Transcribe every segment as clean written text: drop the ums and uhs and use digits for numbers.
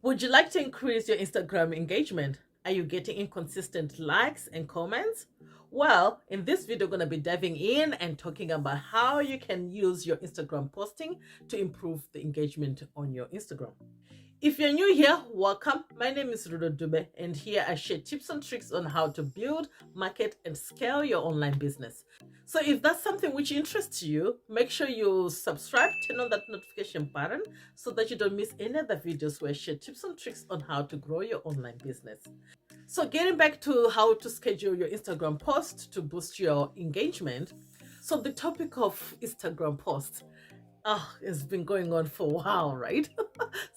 Would you like to increase your Instagram engagement? Are you getting inconsistent likes and comments? Well, in this video, we're going to be diving in and talking about how you can use your Instagram posting to improve the engagement on your Instagram. If you're new here, welcome. My name is Rudo Dube, and here I share tips and tricks on how to build, market, and scale your online business. So if that's something which interests you, make sure you subscribe, turn on that notification button so that you don't miss any other videos where I share tips and tricks on how to grow your online business. So getting back to how to schedule your Instagram post to boost your engagement. So the topic of Instagram posts, it's been going on for a while, right?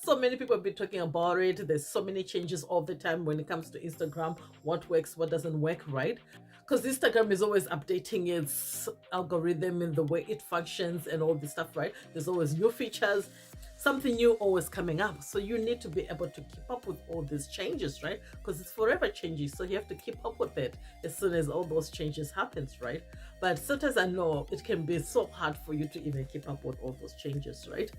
So many people have been talking about it. There's so many changes all the time when it comes to Instagram, what works, what doesn't work, right? Because Instagram is always updating its algorithm and the way it functions and all this stuff, right? There's always new features, something new always coming up. So you need to be able to keep up with all these changes, right? Because it's forever changing. So you have to keep up with it as soon as all those changes happens, right? But sometimes I know it can be so hard for you to even keep up with all those changes, right?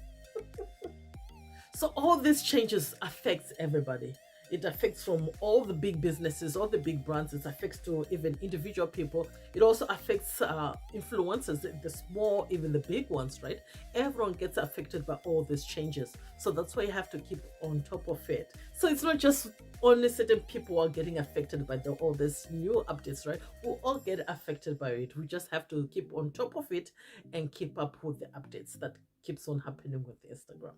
So all these changes affects everybody. It affects from all the big businesses, all the big brands. It affects to even individual people. It also affects influencers, the small, even the big ones, right? Everyone gets affected by all these changes. So that's why you have to keep on top of it. So it's not just only certain people are getting affected by all these new updates, right? We all get affected by it. We just have to keep on top of it and keep up with the updates that keeps on happening with Instagram.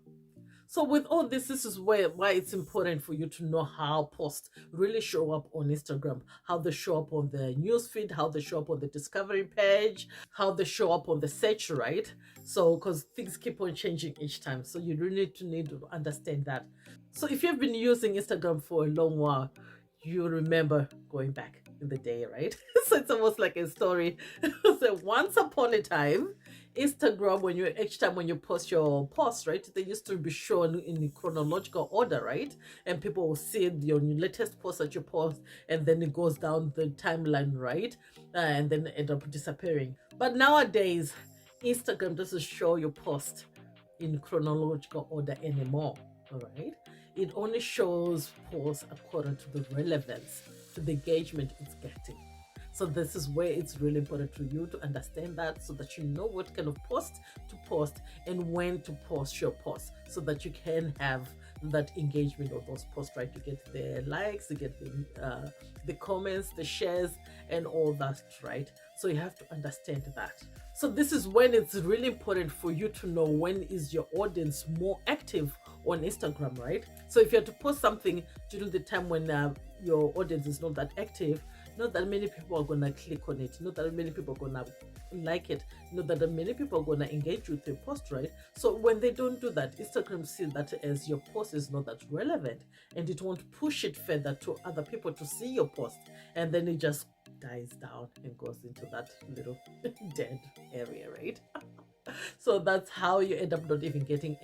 So with all this is why it's important for you to know how posts really show up on Instagram, how they show up on the newsfeed, how they show up on the discovery page, how they show up on the search, right? So because things keep on changing each time, so you really need to understand that. So if you've been using Instagram for a long while, you remember going back in the day, right? So it's almost like a story. So once upon a time, Instagram, each time when you post your post, right, they used to be shown in chronological order, right? And people will see your latest post that you post, and then it goes down the timeline, right? And then end up disappearing. But nowadays, Instagram doesn't show your post in chronological order anymore. All right, it only shows posts according to the relevance, to the engagement it's getting. So this is where it's really important to you to understand that, so that you know what kind of post to post and when to post your post, so that you can have that engagement of those posts, right? You get the likes, you get the comments, the shares, and all that, right? So you have to understand that. So this is when it's really important for you to know when is your audience more active on Instagram, right? So if you have to post something during the time when your audience is not that active, not that many people are gonna click on it, not that many people are gonna like it, not that many people are gonna engage with your post, right? So when they don't do that, Instagram sees that as your post is not that relevant, and it won't push it further to other people to see your post, and then it just dies down and goes into that little dead area, right? So that's how you end up not even getting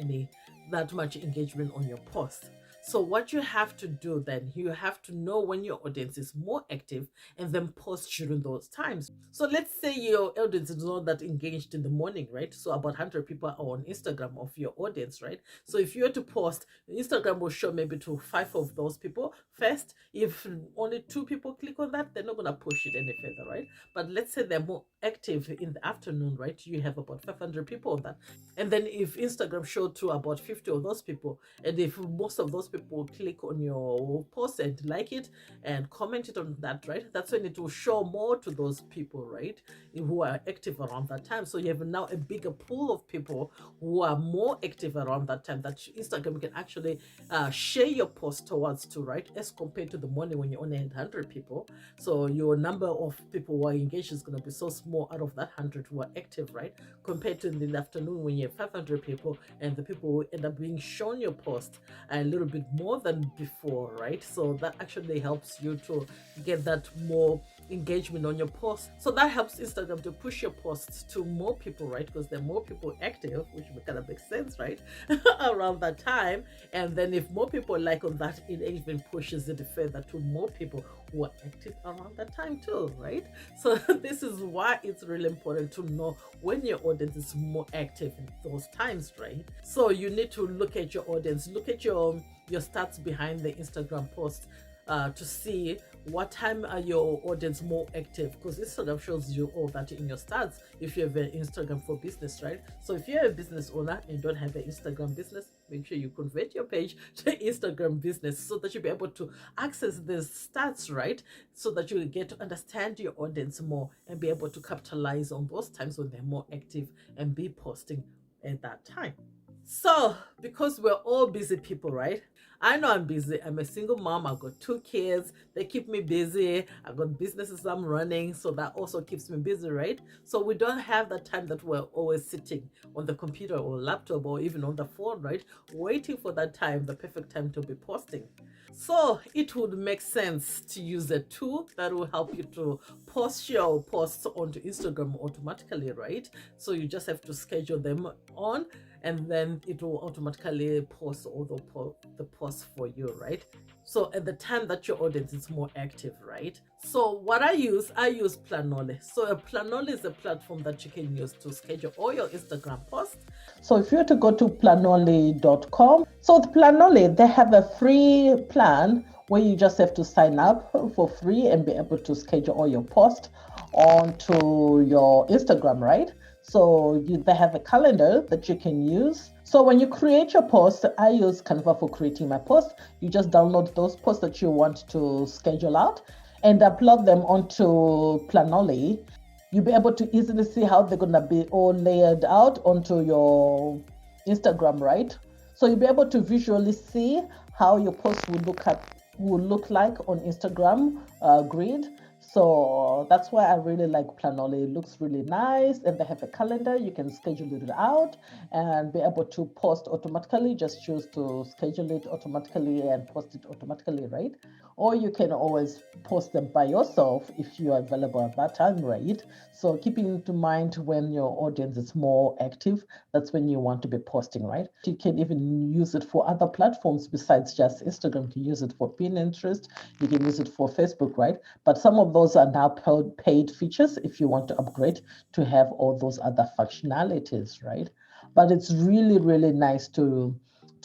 that much engagement on your post. So what you have to do then, you have to know when your audience is more active and then post during those times. So let's say your audience is not that engaged in the morning, right? So about 100 people are on Instagram of your audience, right? So if you were to post, Instagram will show maybe to 5 of those people first. If only 2 people click on that, they're not going to push it any further, right? But let's say they're more active in the afternoon, right? You have about 500 people on that. And then if Instagram showed to about 50 of those people, and if most of those people click on your post and like it and comment it on that, right, that's when it will show more to those people, right, who are active around that time. So you have now a bigger pool of people who are more active around that time that Instagram can actually share your post towards to, right, as compared to the morning when you only had 100 people. So your number of people who are engaged is going to be so small out of that 100 who are active, right, compared to in the afternoon when you have 500 people and the people who end up being shown your post a little bit more than before, right? So that actually helps you to get that more engagement on your post. So that helps Instagram to push your posts to more people, right? Because there are more people active, which kind of makes sense, right? Around that time. And then if more people like on that, it even pushes it further to more people who are active around that time too, right? So this is why it's really important to know when your audience is more active in those times, right? So you need to look at your audience, look at your your stats behind the Instagram post to see what time are your audience more active, because Instagram shows you all that in your stats if you have an Instagram for business, right? So if you're a business owner and don't have an Instagram business, make sure you convert your page to Instagram business so that you'll be able to access these stats, right? So that you get to understand your audience more and be able to capitalize on those times when they're more active and be posting at that time. So, because we're all busy people, right? I know I'm busy. I'm a single mom. I've got 2 kids. They keep me busy. I've got businesses I'm running. So that also keeps me busy, right? So we don't have that time that we're always sitting on the computer or laptop or even on the phone, right? Waiting for that time, the perfect time to be posting. So it would make sense to use a tool that will help you to post your posts onto Instagram automatically, right? So you just have to schedule them on, and then it will automatically post all the posts for you, right? So at the time that your audience is more active, right? So what I use Planoly. So a Planoly is a platform that you can use to schedule all your Instagram posts. So if you were to go to planoly.com, so with Planoly, they have a free plan where you just have to sign up for free and be able to schedule all your posts onto your Instagram, right? So they have a calendar that you can use. So when you create your post, I use Canva for creating my post. You just download those posts that you want to schedule out and upload them onto Planoly. You'll be able to easily see how they're going to be all layered out onto your Instagram, right? So you'll be able to visually see how your post will look like on Instagram grid. So that's why I really like Planoly. It looks really nice, and they have a calendar. You can schedule it out and be able to post automatically. Just choose to schedule it automatically and post it automatically, right? Or you can always post them by yourself if you are available at that time, right? So keeping into mind when your audience is more active, that's when you want to be posting, right? You can even use it for other platforms besides just Instagram. You can use it for Pinterest, you can use it for Facebook, right? But some of those are now paid features if you want to upgrade to have all those other functionalities, right? But it's really, really nice to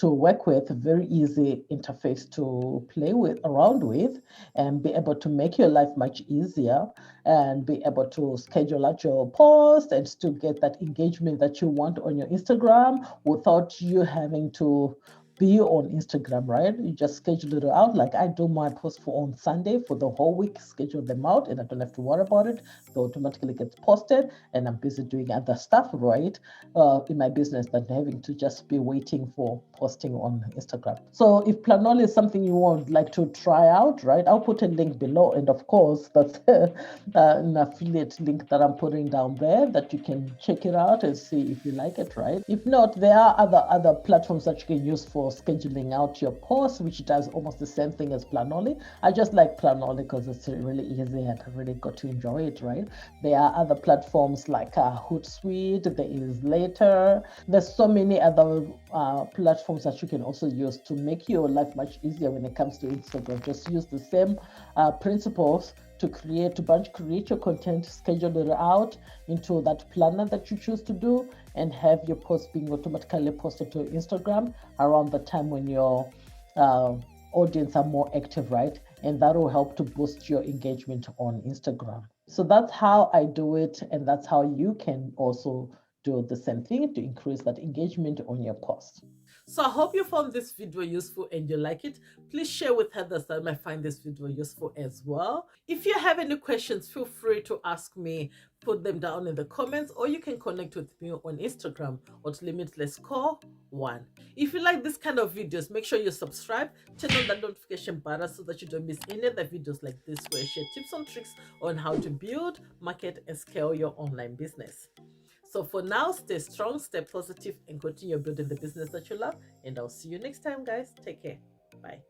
work with, a very easy interface to play with, around with, and be able to make your life much easier and be able to schedule out your post and still get that engagement that you want on your Instagram without you having to be on Instagram, right? You just schedule it out. Like I do my post for on Sunday for the whole week, schedule them out, and I don't have to worry about it. They automatically gets posted, and I'm busy doing other stuff, right? In my business than having to just be waiting for posting on Instagram. So if Planoly is something you would like to try out, right? I'll put a link below, and of course that's an affiliate link that I'm putting down there that you can check it out and see if you like it, right? If not, there are other platforms that you can use for scheduling out your posts, which does almost the same thing as Planoly. I just like Planoly because it's really easy and I really got to enjoy it, right? There are other platforms like Hootsuite, there is Later. There's so many other platforms that you can also use to make your life much easier when it comes to Instagram. Just use the same principles to create your content, schedule it out into that planner that you choose to do, and have your posts being automatically posted to Instagram around the time when your audience are more active, right? And that will help to boost your engagement on Instagram. So that's how I do it, and that's how you can also do the same thing to increase that engagement on your post. So I hope you found this video useful and you like it. Please share with others that might find this video useful as well. If you have any questions, feel free to ask me. Put them down in the comments, or you can connect with me on Instagram at limitlesscore1. If you like this kind of videos, make sure you subscribe, turn on the notification button so that you don't miss any other videos like this where I share tips and tricks on how to build, market, and scale your online business. So for now, stay strong, stay positive, and continue building the business that you love. And I'll see you next time, guys. Take care. Bye.